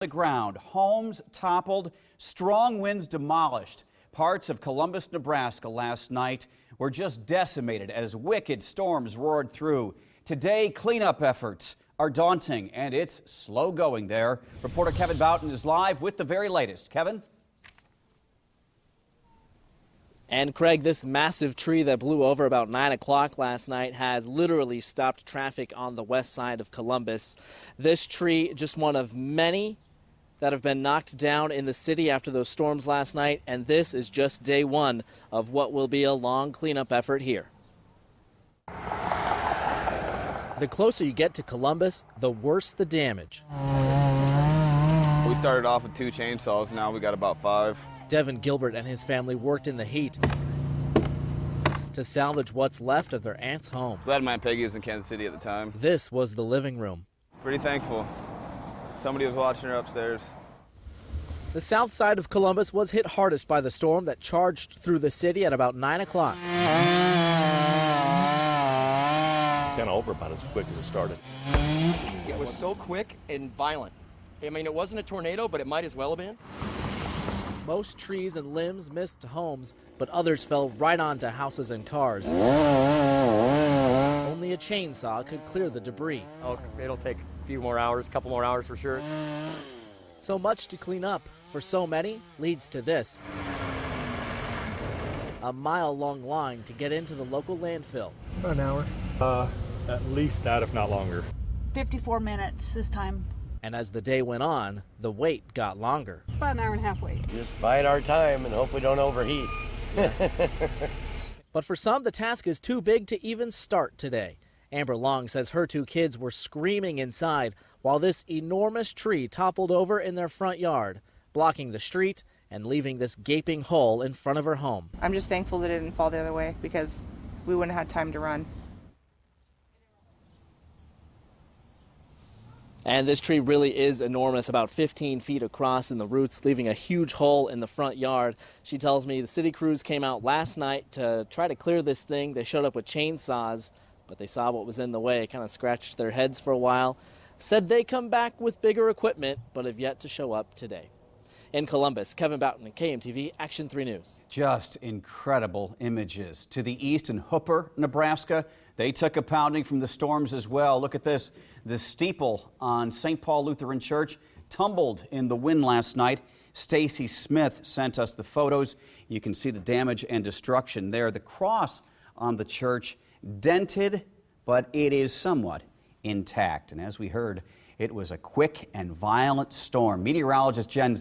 The ground, homes toppled, strong winds demolished. Parts of Columbus, Nebraska last night were just decimated as wicked storms roared through. Today, cleanup efforts are daunting, and it's slow going there. Reporter Kevin Boughton is live with the very latest. Kevin? And Craig, this massive tree that blew over about 9 o'clock last night has literally stopped traffic on the west side of Columbus. This tree, just one of many that have been knocked down in the city after those storms last night, and this is just day one of what will be a long cleanup effort here. The closer you get to Columbus, the worse the damage. We started off with 2 chainsaws, now we got about 5. Devin Gilbert and his family worked in the heat to salvage what's left of their aunt's home. Glad my Aunt Peggy was in Kansas City at the time. This was the living room. Pretty thankful. Somebody was watching her upstairs. The south side of Columbus was hit hardest by the storm that charged through the city at about 9 o'clock. Kind of over about as quick as it started. It was so quick and violent. I mean, it wasn't a tornado, but it might as well have been. Most trees and limbs missed homes, but others fell right onto houses and cars. Only a chainsaw could clear the debris. Oh, it'll take a few more hours, a couple more hours for sure. So much to clean up for so many leads to this. A mile-long line to get into the local landfill. About an hour. At least that, if not longer. 54 minutes this time. And as the day went on, the wait got longer. It's about an hour and a half wait. Just bide our time and hope we don't overheat. But for some, the task is too big to even start today. Amber Long says her 2 kids were screaming inside while this enormous tree toppled over in their front yard, blocking the street and leaving this gaping hole in front of her home. I'm just thankful that it didn't fall the other way because we wouldn't have had time to run. And this tree really is enormous, about 15 feet across in the roots, leaving a huge hole in the front yard. She tells me the city crews came out last night to try to clear this thing. They showed up with chainsaws, but they saw what was in the way, kind of scratched their heads for a while. Said they come back with bigger equipment, but have yet to show up today. In Columbus, Kevin Boughton, KMTV, Action 3 News. Just incredible images. To the east in Hooper, Nebraska, they took a pounding from the storms as well. Look at this. The steeple on St. Paul Lutheran Church tumbled in the wind last night. Stacy Smith sent us the photos. You can see the damage and destruction there. The cross on the church dented, but it is somewhat intact. And as we heard, it was a quick and violent storm. Meteorologist Jen